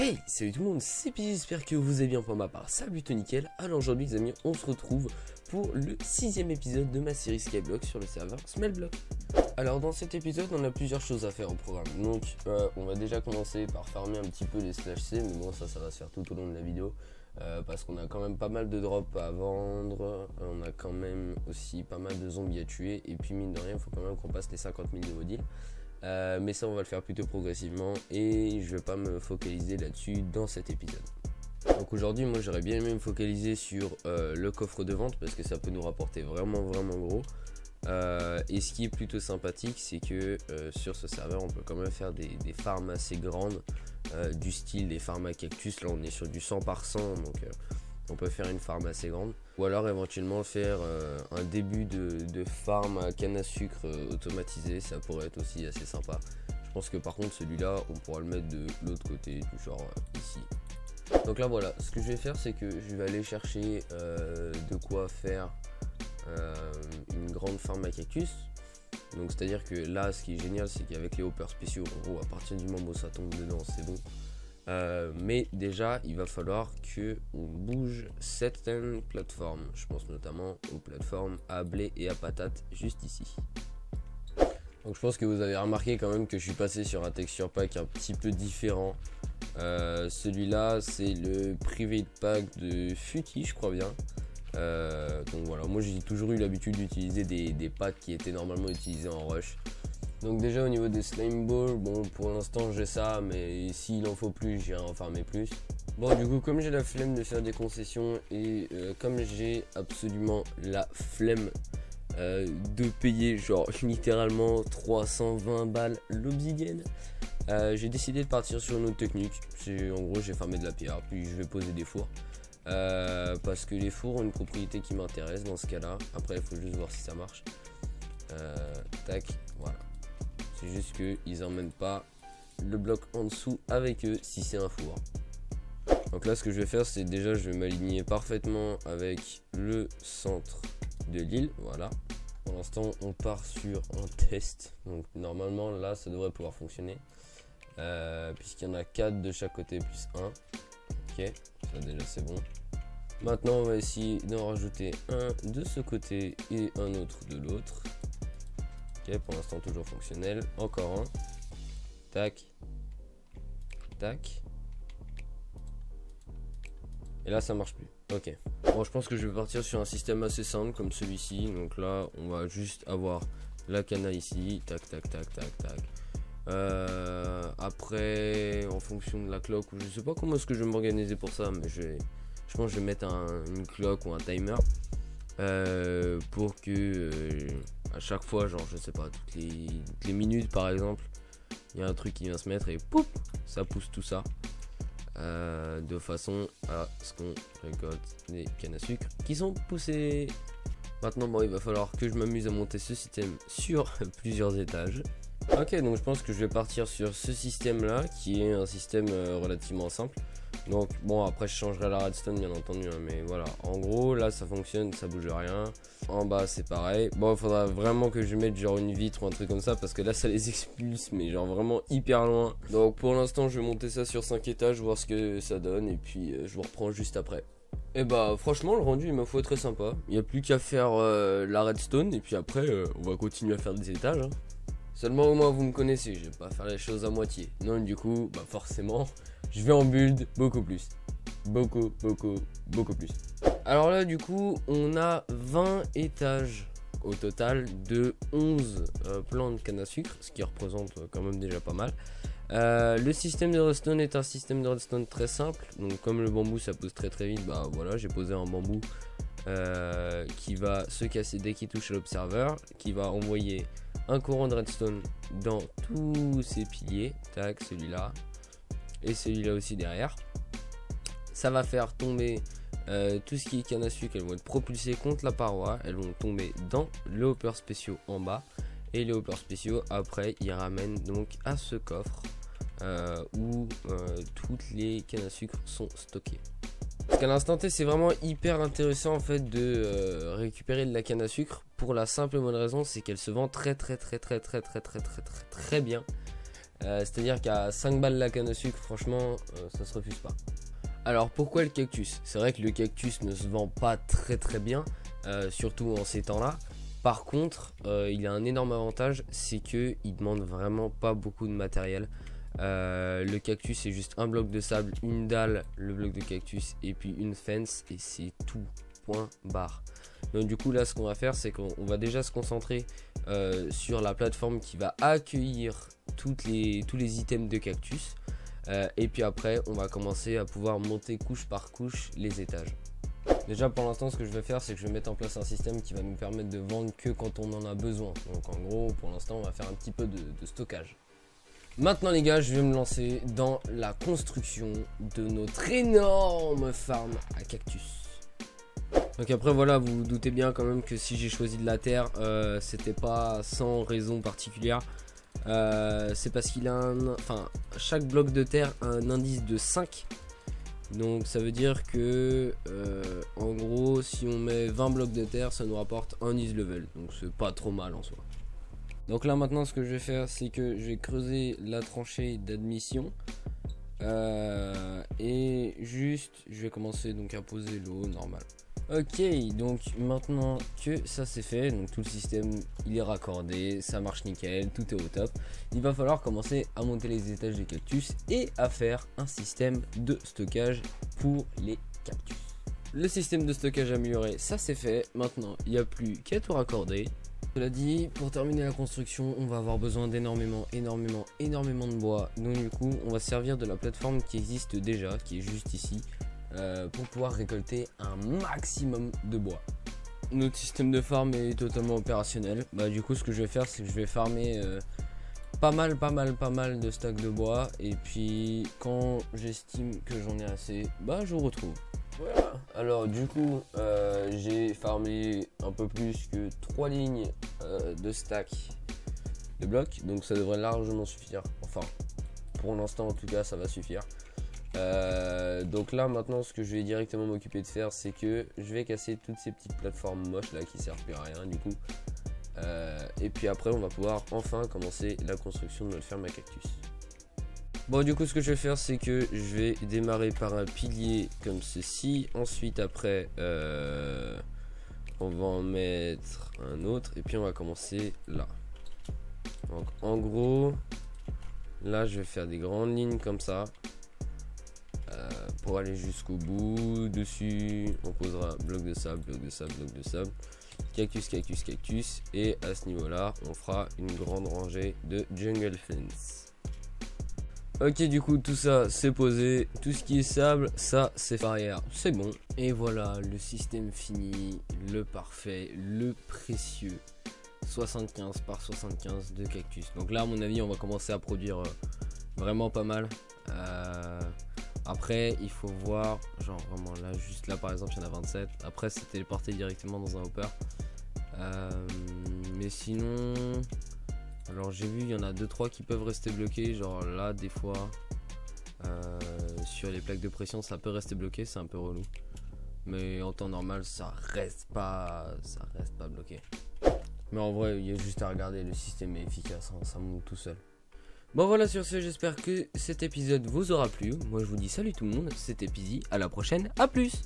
Hey, salut tout le monde, c'est Pidgey, j'espère que vous allez bien pour ma part, ça plutôt nickel. Alors aujourd'hui les amis, on se retrouve pour le 6ème épisode de ma série Skyblock sur le serveur Smellblock. Alors dans cet épisode, on a plusieurs choses à faire au programme. Donc on va déjà commencer par farmer un petit peu les slash C, mais bon ça va se faire tout au long de la vidéo. Parce qu'on a quand même pas mal de drops à vendre, on a quand même aussi pas mal de zombies à tuer, et puis mine de rien, il faut quand même qu'on passe les 50 000 de deals. Mais ça on va le faire plutôt progressivement et je vais pas me focaliser là-dessus dans cet épisode. Donc aujourd'hui moi j'aurais bien aimé me focaliser sur le coffre de vente parce que ça peut nous rapporter vraiment gros. Et ce qui est plutôt sympathique c'est que sur ce serveur on peut quand même faire des farms assez grandes, du style des farms à cactus. Là on est sur du 100 par 100 donc on peut faire une farm assez grande, ou alors éventuellement faire un début de farm à canne à sucre automatisé, ça pourrait être aussi assez sympa. Je pense que par contre celui-là on pourra le mettre de l'autre côté, du genre ici. Donc là voilà, ce que je vais faire c'est que je vais aller chercher de quoi faire une grande farm à cactus. Donc c'est à dire que là ce qui est génial c'est qu'avec les hoppers spéciaux, en gros à partir du moment où ça tombe dedans c'est bon. Mais déjà il va falloir que on bouge certaines plateformes. Je pense notamment aux plateformes à blé et à patate juste ici. Donc je pense que vous avez remarqué quand même que je suis passé sur un texture pack un petit peu différent. Celui-là c'est le private pack de Futi je crois bien. Donc voilà, moi j'ai toujours eu l'habitude d'utiliser des packs qui étaient normalement utilisés en rush. Donc déjà au niveau des slime balls, bon pour l'instant j'ai ça, mais s'il en faut plus j'irai en farmer plus. Bon du coup comme j'ai la flemme de faire des concessions et comme j'ai absolument la flemme de payer genre littéralement 320 balles l'obsidienne, j'ai décidé de partir sur une autre technique. En gros j'ai farmé de la pierre puis je vais poser des fours. Parce que les fours ont une propriété qui m'intéresse dans ce cas là. Après il faut juste voir si ça marche. Tac, voilà. C'est juste qu'ils emmènent pas le bloc en dessous avec eux si c'est un four. Donc là ce que je vais faire c'est déjà je vais m'aligner parfaitement avec le centre de l'île. Voilà. Pour l'instant on part sur un test. Donc normalement là ça devrait pouvoir fonctionner. Puisqu'il y en a 4 de chaque côté plus 1. Ok, ça déjà c'est bon. Maintenant on va essayer d'en rajouter un de ce côté et un autre de l'autre. Ok, pour l'instant toujours fonctionnel. Encore un. Tac. Tac. Et là ça marche plus. Ok. Bon je pense que je vais partir sur un système assez simple comme celui-ci. Donc là on va juste avoir la cana ici. Tac tac tac tac tac. Après en fonction de la clock, je sais pas comment est-ce que je vais m'organiser pour ça, mais je pense que je vais mettre une clock ou un timer pour que à chaque fois, genre je sais pas, toutes les minutes par exemple, il y a un truc qui vient se mettre et pouf, ça pousse tout ça de façon à ce qu'on récolte des cannes à sucre qui sont poussées. Maintenant bon, il va falloir que je m'amuse à monter ce système sur plusieurs étages. Ok, donc je pense que je vais partir sur ce système là qui est un système relativement simple. Donc bon après je changerai la redstone bien entendu hein, mais voilà, en gros là ça fonctionne, ça bouge rien. En bas c'est pareil. Bon il faudra vraiment que je mette genre une vitre ou un truc comme ça parce que là ça les expulse mais genre vraiment hyper loin. Donc pour l'instant je vais monter ça sur 5 étages, voir ce que ça donne et puis je vous reprends juste après. Et bah franchement le rendu il m'a foi très sympa. Il n'y a plus qu'à faire la redstone et puis après on va continuer à faire des étages hein. Seulement au moins vous me connaissez, je vais pas faire les choses à moitié. Non du coup bah forcément je vais en build beaucoup plus. Beaucoup plus. Alors là du coup on a 20 étages au total de 11 plants de canne à sucre, ce qui représente quand même déjà pas mal. Le système de redstone est un système de redstone très simple. Donc comme le bambou ça pousse très vite, bah voilà j'ai posé un bambou qui va se casser dès qu'il touche l'observeur, qui va envoyer un courant de redstone dans tous ces piliers. Tac, celui-là et celui-là aussi derrière. Ça va faire tomber tout ce qui est canne à sucre. Elles vont être propulsées contre la paroi. Elles vont tomber dans les hoppers spéciaux en bas. Et les hoppers spéciaux après ils ramènent donc à ce coffre où toutes les cannes à sucre sont stockées. Parce qu'à l'instant T c'est vraiment hyper intéressant en fait de récupérer de la canne à sucre pour la simple et bonne raison c'est qu'elle se vend très bien. C'est-à-dire qu'à 5 balles la canne à sucre, franchement, ça se refuse pas. Alors pourquoi le cactus? C'est vrai que le cactus ne se vend pas très bien, surtout en ces temps-là. Par contre, il a un énorme avantage, c'est qu'il demande vraiment pas beaucoup de matériel. Le cactus c'est juste un bloc de sable, une dalle, le bloc de cactus et puis une fence et c'est tout, point barre. Donc du coup là ce qu'on va faire c'est qu'on va déjà se concentrer sur la plateforme qui va accueillir tous les items de cactus et puis après on va commencer à pouvoir monter couche par couche les étages. Déjà pour l'instant ce que je vais faire c'est que je vais mettre en place un système qui va nous permettre de vendre que quand on en a besoin. Donc en gros pour l'instant on va faire un petit peu de stockage. Maintenant les gars, je vais me lancer dans la construction de notre énorme farm à cactus. Donc après voilà, vous vous doutez bien quand même que si j'ai choisi de la terre, c'était pas sans raison particulière. C'est parce qu'il a chaque bloc de terre a un indice de 5. Donc ça veut dire que en gros si on met 20 blocs de terre, ça nous rapporte un ease level. Donc c'est pas trop mal en soi. Donc là maintenant ce que je vais faire c'est que je vais creuser la tranchée d'admission et juste je vais commencer donc à poser l'eau normale. Ok, donc maintenant que ça c'est fait, donc tout le système il est raccordé, ça marche nickel, tout est au top. Il va falloir commencer à monter les étages des cactus et à faire un système de stockage pour les cactus. Le système de stockage amélioré, ça c'est fait, maintenant il n'y a plus qu'à tout raccorder. Cela dit, pour terminer la construction, on va avoir besoin d'énormément de bois. Donc du coup, on va se servir de la plateforme qui existe déjà, qui est juste ici, pour pouvoir récolter un maximum de bois. Notre système de farm est totalement opérationnel. Du coup, ce que je vais faire, c'est que je vais farmer pas mal de stacks de bois. Et puis, quand j'estime que j'en ai assez, je vous retrouve. Voilà, alors du coup j'ai farmé un peu plus que 3 lignes de stack de blocs, donc ça devrait largement suffire, enfin pour l'instant en tout cas ça va suffire. Donc là maintenant ce que je vais directement m'occuper de faire c'est que je vais casser toutes ces petites plateformes moches là qui servent plus à rien du coup. Et puis après on va pouvoir enfin commencer la construction de notre ferme à cactus. Bon du coup ce que je vais faire c'est que je vais démarrer par un pilier comme ceci. Ensuite après on va en mettre un autre et puis on va commencer là. Donc en gros là je vais faire des grandes lignes comme ça pour aller jusqu'au bout. Dessus on posera bloc de sable, bloc de sable, bloc de sable, cactus, cactus, cactus et à ce niveau là on fera une grande rangée de jungle fence. Ok du coup tout ça c'est posé, tout ce qui est sable ça c'est barrière, c'est bon. Et voilà le système fini, le parfait, le précieux 75 par 75 de cactus. Donc là à mon avis on va commencer à produire vraiment pas mal. Après il faut voir, genre vraiment là juste là par exemple il y en a 27. Après c'est téléporté directement dans un hopper. Mais sinon... Alors j'ai vu il y en a 2-3 qui peuvent rester bloqués, genre là des fois sur les plaques de pression ça peut rester bloqué, c'est un peu relou. Mais en temps normal ça reste pas bloqué. Mais en vrai il y a juste à regarder, le système est efficace, hein, ça monte tout seul. Bon voilà sur ce j'espère que cet épisode vous aura plu. Moi je vous dis salut tout le monde, c'était Pizzy, à la prochaine, à plus.